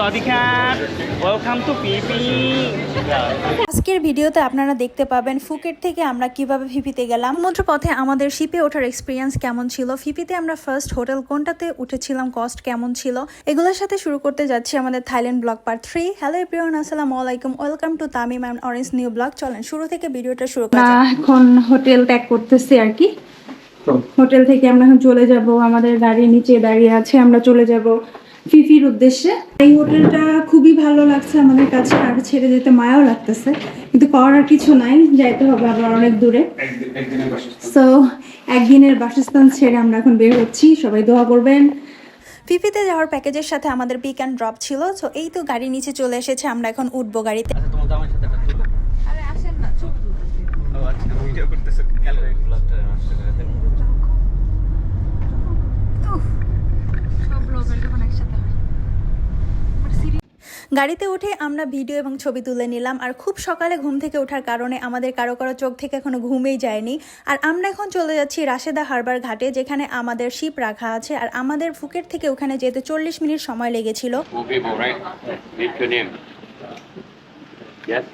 Welcome to পিপি। আজকের ভিডিওতে আপনারা দেখতে পাবেন ফুকেট থেকে আমরা কিভাবে ফিফিতে গেলাম। সমুদ্র পথে আমাদের শিপে ওঠার এক্সপিরিয়েন্স কেমন ছিল, ফিফিতে আমরা ফার্স্ট হোটেল কোনটাতে উঠেছিলাম, কস্ট কেমন ছিল, এগুলোর সাথে শুরু করতে যাচ্ছি আমাদের Thailand blog part 3। Hello everyone, আসসালামু আলাইকুম, welcome to Tamim and orange new blog. চলেন শুরু থেকে ভিডিওটা শুরু করা যাক। এখন হোটেল ত্যাগ করতেছি আর কি। হোটেল থেকে আমরা এখন চলে যাব, আমাদের গাড়ি নিচে দাঁড়িয়ে আছে, আমরা চলে যাব ফিফির উদ্দেশ্যে। এই হোটেলটা খুবই ভালো লাগছে আমাদের কাছে, আর ছেড়ে যেতে মায়াও লাগতেছে, কিন্তু করার কিছু নাই, যাইতে হবে আবার অনেক দূরে। সো একদিনের বাসস্থান ছেড়ে আমরা এখন বের হচ্ছি, সবাই দোয়া করবেন। ফিফিতে যাওয়ার প্যাকেজের সাথে আমাদের পিক অ্যান্ড ড্রপ ছিল। সো এই তো গাড়ি নিচে চলে এসেছে, আমরা এখন উঠবো গাড়িতে। আরে আসেন না, ছবি তুলতেছি। ও আচ্ছা, ভিডিও করতেছ গ্যালারি ব্লগটা নষ্ট করে দেন। সব ব্লগার যখন একসাথে হয়। গাড়িতে উঠে আমরা ভিডিও এবং ছবি তুলে নিলাম। আর খুব সকালে ঘুম থেকে ওঠার কারণে আমাদের কারো কারো চোখ থেকে এখনো ঘুমেই যায়নি। আর আমরা এখন চলে যাচ্ছি রাশেদা হারবার ঘাটে, যেখানে আমাদের শিপ রাখা আছে। আর আমাদের ফুকেট থেকে ওখানে যেতে 40 মিনিট সময় লেগেছিল। People, right? Read your name. Yes.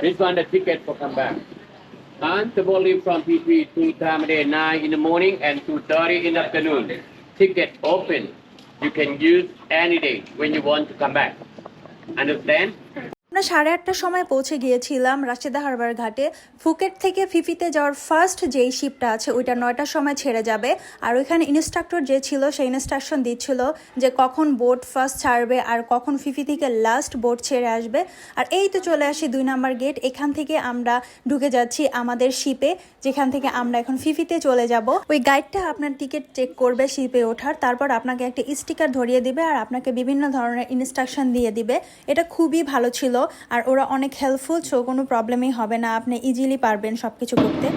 This one the ticket for come back. And the volume from PP 2 time of day 9 in the morning and 2:30 in the afternoon. Ticket open. You can use any day when you want to come back. Understand? আমরা 8:30টার সময় পৌঁছে গিয়েছিলাম রাশেদা হারবার ঘাটে। Phuket থেকে ফিফিতে যাওয়ার first যেই শিপটা আছে ওইটা 9টার সময় ছেড়ে যাবে। আর ওইখানে ইনস্ট্রাক্টর যে ছিল সেই ইনস্ট্রাকশন দিচ্ছিল যে কখন বোট ফার্স্ট ছাড়বে আর কখন ফিফি থেকে লাস্ট বোট ছেড়ে আসবে। আর এই তো চলে আসি 2 নাম্বার গেট, এখান থেকে আমরা ঢুকে যাচ্ছি আমাদের শিপে, যেখান থেকে আমরা এখন ফিফিতে চলে যাব। ওই গাইডটা আপনার টিকিট চেক করবে শিপে ওঠার, তারপর আপনাকে একটা স্টিকার ধরিয়ে দিবে আর আপনাকে বিভিন্ন ধরনের ইনস্ট্রাকশন দিয়ে দিবে। এটা খুবই ভালো ছিল আর ওরা অনেক হেল্পফুল, সো কোনো প্রবলেমই হবে না, আপনি ইজিলি পারবেন সব কিছু করতে।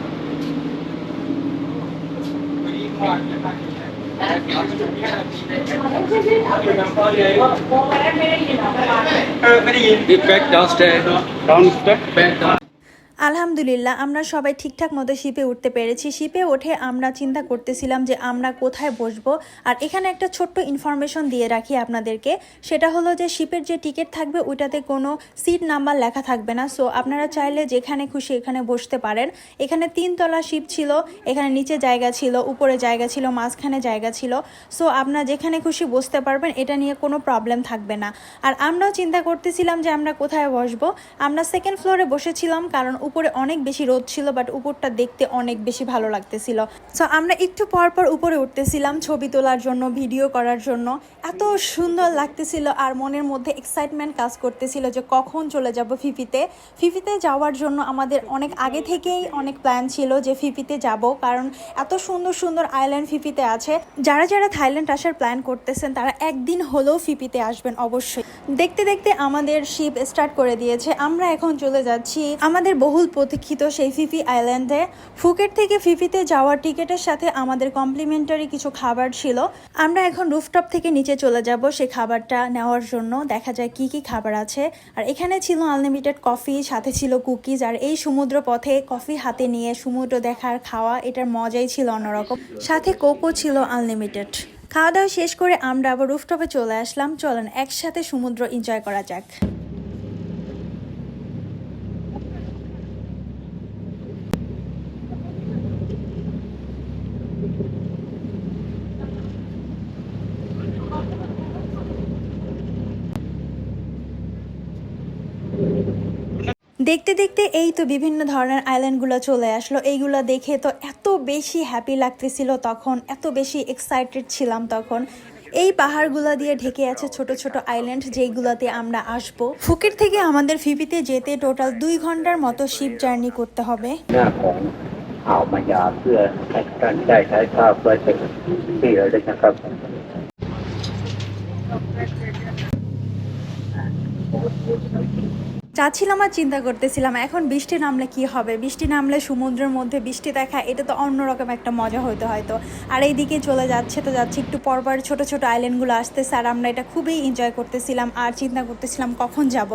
Back downstairs. Back down. আলহামদুলিল্লাহ আমরা সবাই ঠিকঠাক মতো শিপে উঠতে পেরেছি। শিপে উঠে আমরা চিন্তা করতেছিলাম যে আমরা কোথায় বসবো। আর এখানে একটা ছোট্ট ইনফরমেশন দিয়ে রাখি আপনাদেরকে, সেটা হলো যে শিপের যে টিকিট থাকবে ওইটাতে কোনো সিট নাম্বার লেখা থাকবে না। সো আপনারা চাইলে যেখানে খুশি এখানে বসতে পারেন। এখানে 3 তলা শিপ ছিল, এখানে নিচে জায়গা ছিল, উপরে জায়গা ছিল, মাঝখানে জায়গা ছিল। সো আপনারা যেখানে খুশি বসতে পারবেন, এটা নিয়ে কোনো প্রবলেম থাকবে না। আর আমরাও চিন্তা করতেছিলাম যে আমরা কোথায় বসবো। আমরা সেকেন্ড ফ্লোরে বসেছিলাম, কারণ উপরে অনেক বেশি রোদ ছিল, বাট উপরটা দেখতে অনেক বেশি ভালো লাগতেছিল। সো আমরা একটু পর পর উপরে উঠতেছিলাম ছবি তোলার জন্য, ভিডিও করার জন্য। এত সুন্দর লাগতেছিল আর মনের মধ্যে এক্সাইটমেন্ট কাজ করতেছিল যে কখন চলে যাব ফিফিতে। ফিফিতে যাওয়ার জন্য আমাদের অনেক আগে থেকেই অনেক প্ল্যান ছিল যে ফিফিতে যাব, কারণ এত সুন্দর সুন্দর আইল্যান্ড ফিফিতে আছে। যারা যারা থাইল্যান্ড আসার প্ল্যান করতেছেন তারা একদিন হলেও ফিফিতে আসবেন অবশ্যই। দেখতে দেখতে আমাদের শিপ স্টার্ট করে দিয়েছে, আমরা এখন চলে যাচ্ছি আমাদের বহুল প্রতীক্ষিত সেই ফিফি আইল্যান্ডে। ফুকেট থেকে ফিফিতে যাওয়ার টিকিটের সাথে আমাদের কমপ্লিমেন্টারি কিছু খাবার ছিল। আমরা এখন রুফটপ থেকে নিচে চলে যাব সেই খাবারটা নেওয়ার জন্য, দেখা যায় কি কি খাবার আছে। আর এখানে ছিল আনলিমিটেড কফি, সাথে ছিল কুকিজ। আর এই সমুদ্র পথে কফি হাতে নিয়ে সমুদ্র দেখার খাওয়া, এটার মজাই ছিল অন্যরকম। সাথে কোকও ছিল আনলিমিটেড। খাওয়া দাওয়া শেষ করে আমরা আবার রুফটপে চলে আসলাম। চলেন একসাথে সমুদ্র এনজয় করা যাক। দেখতে দেখতে এই তো বিভিন্ন ধরনের আইল্যান্ডগুলো চলে আসলো। এইগুলো দেখে তো এত বেশি হ্যাপি লাগতেছিল তখন, এত বেশি এক্সাইটেড ছিলাম তখন। এই পাহাড়গুলো দিয়ে ঢেকে আছে ছোট ছোট আইল্যান্ড, যেইগুলোতে আমরা আসবো। ফুকেট থেকে আমাদের ফিফিতে যেতে টোটাল 2 ঘন্টার মতো শিপ জার্নি করতে হবে। หน้าของอ่าวมายาเพื่อให้ท่านได้ใช้ภาพไว้เป็นที่ระลึกนะครับ ছ যাচ্ছিলাম আর চিন্তা করতেছিলাম এখন বৃষ্টি নামলে কি হবে, বৃষ্টি নামলে সমুদ্রের মধ্যে বৃষ্টি দেখা এটা তো অন্যরকম একটা মজা হইতো হয়তো। আর এইদিকে চলে যাচ্ছে তো যাচ্ছে, একটু পরপর ছোট ছোট আইল্যান্ডগুলো আসতেছে আর আমরা এটা খুবই এনজয় করতেছিলাম আর চিন্তা করতেছিলাম কখন যাব।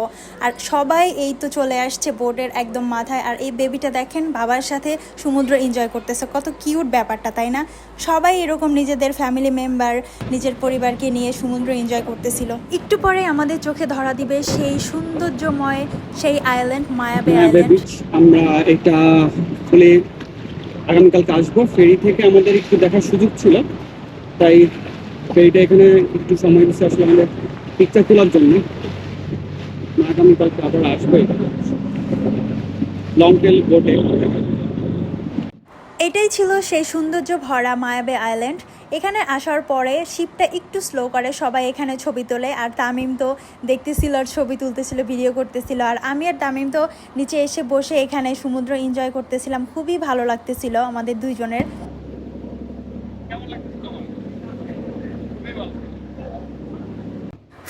আর সবাই এই তো চলে আসছে বোটের একদম মাথায়, আর এই বেবিটা দেখেন বাবার সাথে সমুদ্র এনজয় করতেছে, কত কিউট ব্যাপারটা তাই না? সবাই এরকম নিজেদের ফ্যামিলি মেম্বার নিজের পরিবারকে নিয়ে সমুদ্র এনজয় করতেছিল। একটু পরে আমাদের চোখে ধরা দিবে সেই সৌন্দর্যময় সেই আইল্যান্ড মায়াবে আইল্যান্ড। বিচ। আমরা এটা আসলে আগামীকালকে আসবো, ফেরি থেকে আমাদের একটু দেখার সুযোগ ছিল, তাই ফেরিটা এখানে একটু সময় দিচ্ছে আসলে আমাদের পিকচার তোলার জন্য। আগামীকালকে আবার আসবো লং টেল বোটে। এটাই ছিল সেই সৌন্দর্য ভরা মায়াবে আইল্যান্ড। এখানে আসার পরে শিপটা একটু স্লো করে সবাই এখানে ছবি তোলে, আর তামিম তো দেখতেছিল আর ছবি তুলতেছিল, ভিডিও করতেছিল, আর আমি আর তামিম তো নিচে এসে বসে এখানে সমুদ্র এনজয় করতেছিলাম। খুবই ভালো লাগতেছিল আমাদের দুইজনের।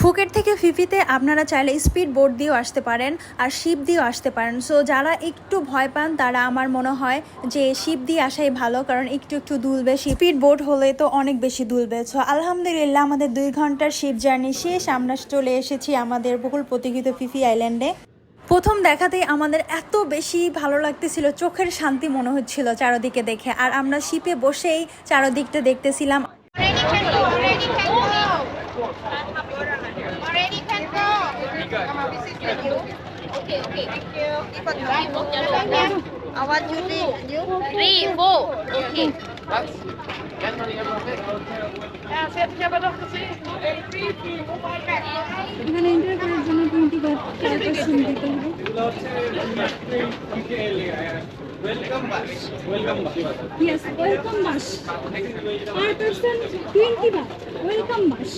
ফুকেট থেকে ফিফিতে আপনারা চাইলে স্পিড বোট দিয়েও আসতে পারেন আর শিপ দিয়েও আসতে পারেন। সো যারা একটু ভয় পান তারা আমার মনে হয় যে শিপ দিয়ে আসাই ভালো, কারণ একটু একটু দুলবে, স্পিড বোট হলে তো অনেক বেশি দুলবে। সো আলহামদুলিল্লাহ আমাদের 2 ঘন্টার শিপ জার্নি শেষ, আমরা চলে এসেছি আমাদের বহুল প্রতীক্ষিত ফিফি আইল্যান্ডে। প্রথম দেখাতেই আমাদের এত বেশি ভালো লাগতেছিল, চোখের শান্তি মনে হচ্ছিল চারদিকে দেখে, আর আমরা শিপে বসেই চারদিকটা দেখতেছিলাম। Already can go. Come on, this is with you. Okay, okay. Thank you. I want you to. 3, 4. Okay. এখানে এন্টার করার জন্য 20 বার পারমিশন দিতে হবে। Yes, welcome bus. Per person 20 বার welcome bus.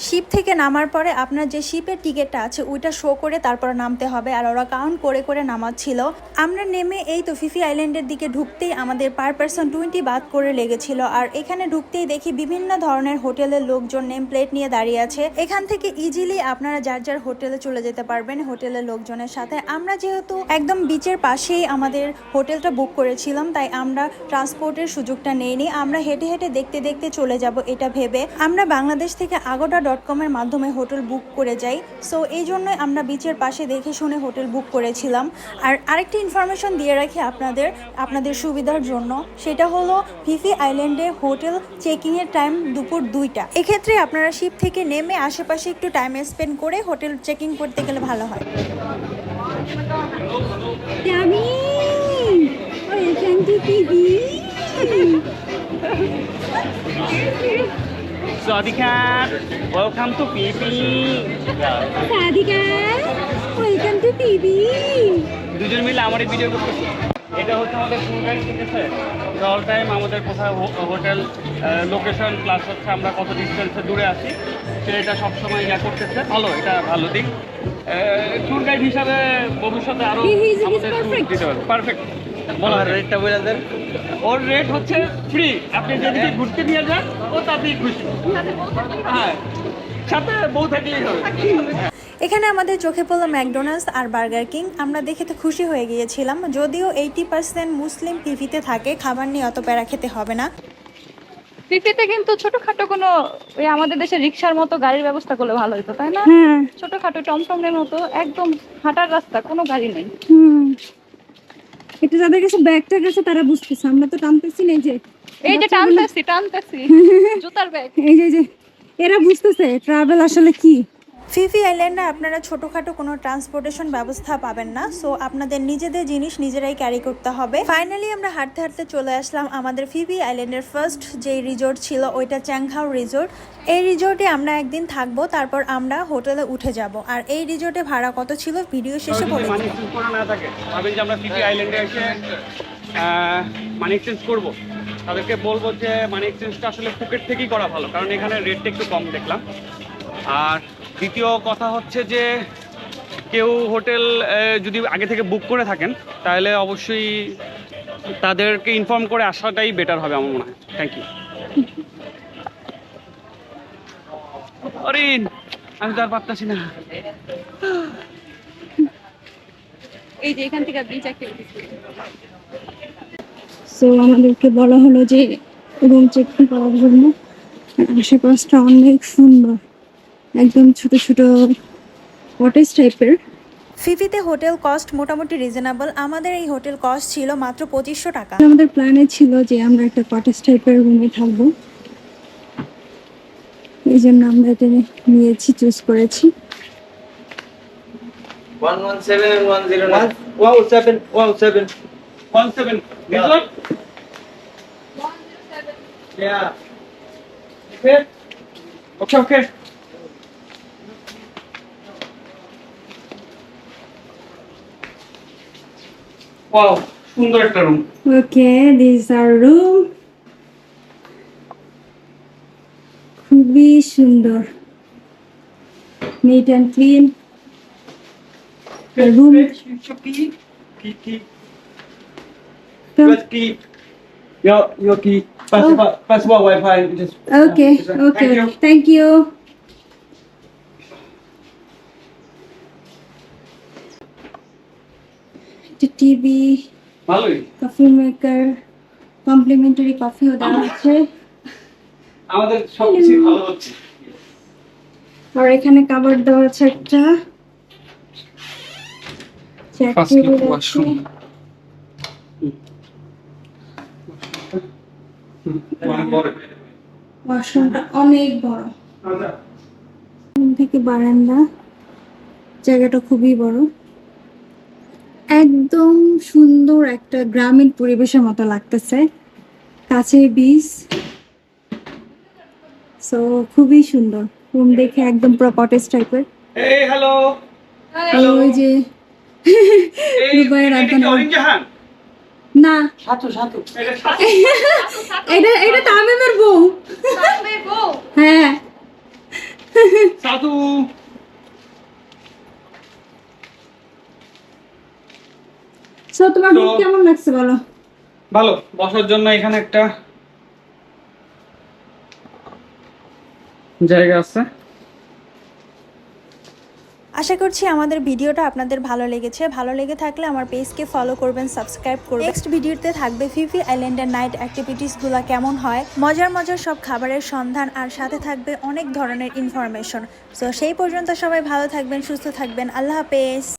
শিপ থেকে নামার পরে আপনার যে শিপের টিকিটটা আছে ওইটা শো করে তারপর নামতে হবে, আর ওরা কাউন্ট করে করে নামাচ্ছিল। আমরা নেমে এই তো ফিফি আইল্যান্ডের দিকে ঢুকতেই আমাদের পার পারসন 20 বাত করে লেগেছিল। আর এখানে ঢুকতেই দেখি বিভিন্ন ধরনের হোটেলের লোকজন নেম প্লেট নিয়ে দাঁড়িয়ে আছে। এখান থেকে ইজিলি আপনারা যার যার হোটেলে চলে যেতে পারবেন হোটেলের লোকজনের সাথে। আমরা যেহেতু একদম বিচের পাশেই আমাদের হোটেলটা বুক করেছিলাম, তাই আমরা ট্রান্সপোর্টের সুযোগটা নেইনি, আমরা হেঁটে হেঁটে দেখতে দেখতে চলে যাব এটা ভেবে আমরা বাংলাদেশ থেকে agoda.com এর মাধ্যমে হোটেল বুক করে যাই। সো এই জন্যই আমরা বিচের পাশে দেখে শুনে হোটেল বুক করেছিলাম। আর আরেকটি ইনফরমেশন দিয়ে রাখি আপনাদের সুবিধার জন্য, সেটা হলো ফিফি আইল্যান্ডে হোটেল চেকিং এর টাইম দুপুর 2টা। এক্ষেত্রে আপনারা শিপ থেকে নেমে আশেপাশে একটু টাইম স্পেন্ড করে হোটেল চেকিং করতে গেলে ভালো হয়। Yummy! Welcome to TV. Sadika, welcome to PP. Sadika, welcome to TV. দুজন মিলে আমার ভিডিও করতেছি। এটা হচ্ছে আমাদের ট্যুর গাইড, ঠিক আছে? অল টাইম আমাদের কোথায় হোটেল লোকেশন প্লাস হচ্ছে আমরা কত ডিস্টেন্সে দূরে আছি সেটা সবসময় ইয়া করতেছে। ভালো, এটা ভালো দিক। ট্যুর গাইড হিসাবে ভবিষ্যতে আরো আমাদের ট্যুর দিতে পারবো। পারফেক্ট। বলো রেটটা বলে দেন। ওর রেট হচ্ছে ফ্রি, আপনি যেদিকে ঘুরতে নিয়ে যান ও তাতেই খুশি। হ্যাঁ, সাথে বউ থাকলেই হবে। এখানে আমাদের চোখে পড়লো ম্যাকডোনাল্ডস আর বার্গার কিং। আমরা দেখে তো খুশি হয়ে গিয়েছিলাম, যদিও 80% মুসলিম পিভিতে থাকে, খাবার নিয়ে অত প্যারা খেতে হবে না। ফিফিতে কিন্তু ছোটখাটো কোনো ওই আমাদের দেশে রিক্সার মতো গাড়ির ব্যবস্থা করলে ভালো হতো, তাই না? হ্যাঁ। ছোটখাটো টমটমের মতো একদম হাঁটার রাস্তা, কোনো গাড়ি নেই। এটা যাদের কাছে ব্যাগটা গেছে তারা বুঝতেছে, আমরা তো টানতেছি না। এই যে টানতেছি জুতার ব্যাগ। এই যে এরা বুঝতেছে ট্রাভেল আসলে কি। ফিফি আইল্যান্ডে আপনারা ছোটোখাটো কোনো ট্রান্সপোর্টেশন ব্যবস্থা পাবেন না, সো আপনাদের নিজেদের জিনিস নিজেরাই ক্যারি করতে হবে। ফাইনালি আমরা হাঁটতে হাঁটতে চলে আসলাম আমাদের ফিফি আইল্যান্ডের ফার্স্ট যে রিসোর্ট ছিল ওইটা চ্যাংখাও রিসোর্ট। এই রিসোর্টে আমরা একদিন থাকবো, তারপর আমরা হোটেলে উঠে যাব। আর এই রিসোর্টে ভাড়া কত ছিল ভিডিও শেষে বলে মানি এক্সচেঞ্জ করা না থাকে, ভাবেন যে আমরা ফিফি আইল্যান্ডে এসে মানি এক্সচেঞ্জ করবো, তাদেরকে বলবো যে মানি এক্সচেঞ্জটা আসলে ফুকেট থেকেই করা ভালো, কারণ এখানে রেটটা একটু কম দেখলাম। আর দ্বিতীয় কথা হচ্ছে যে কেউ হোটেল যদি আগে থেকে বুক করে থাকেন তাহলে অবশ্যই তাদেরকে ইনফর্ম করে আসাটাই বেটার হবে আমার মনে হয়। Thank you. অরিন, আমি তো আর পারতাছি না। এই যে এখান থেকে বিচ অ্যাক্টিভিটিস। সো আমাদেরকে বলা হলো যে রুম চেক ইন করার জন্য। আশেপাশটা অনেক সুন্দর, একদম ছোট ছোট কটেজ টাইপের। ফিফিতে হোটেল কস্ট মোটামুটি রিজনেবল। আমাদের এই হোটেল কস্ট ছিল মাত্র 2500 টাকা। আমাদের প্ল্যানে ছিল যে আমরা একটা কটেজ টাইপের রুমে থাকবো, এই জন্য আমরা এটা নিয়েছি, চুজ করেছি। 117 and 109. 107. 107. 17. This one? Yeah. Okay. Okay. Wow, সুন্দর একটা room. Okay, this are room. খুবই সুন্দর, neat and clean room. Key. Key. Your key. Passport Wi-Fi. Just. Okay okay, Thank you. Thank you. TV, ভালোই। Coffee maker, complimentary কফিও দেওয়া হচ্ছে। আমাদের সবকিছু ভালো হচ্ছে। আর এখানে কাভার্ড দেওয়া আছে একটা। চেয়ার First টেবিল floor আছে। washroom. ওয়াশরুমটা অনেক বড়, রুম থেকে বারান্দা, জায়গাটা খুবই বড়, একদম সুন্দর একটা গ্রামীণ পরিবেশের মতো লাগতেছে, কাছে বিচ। সো খুবই সুন্দর রুম দেখে, একদম পুরো কটেজ টাইপের। Hey, hello. ওই যে দুবাইয়ের রাজধানী। অরেঞ্জ জাহান। না, এটা এটা তামিমের বউ। হ্যাঁ, সাধু। সো তোমার রুম তো- কেমন লাগছে বলো? ভালো, বসার জন্য এখানে একটা জায়গা আছে। আশা করছি আমাদের ভিডিওটা আপনাদের ভালো লেগেছে। ভালো লেগে থাকলে আমার পেজকে ফলো করবেন, সাবস্ক্রাইব করবেন। নেক্সট ভিডিওতে থাকবে ফিফি আইল্যান্ডের নাইট অ্যাক্টিভিটিসগুলো কেমন হয়, মজার মজার সব খাবারের সন্ধান, আর সাথে থাকবে অনেক ধরনের ইনফরমেশন। সো সেই পর্যন্ত সবাই ভালো থাকবেন, সুস্থ থাকবেন। আল্লাহ হাফেজ।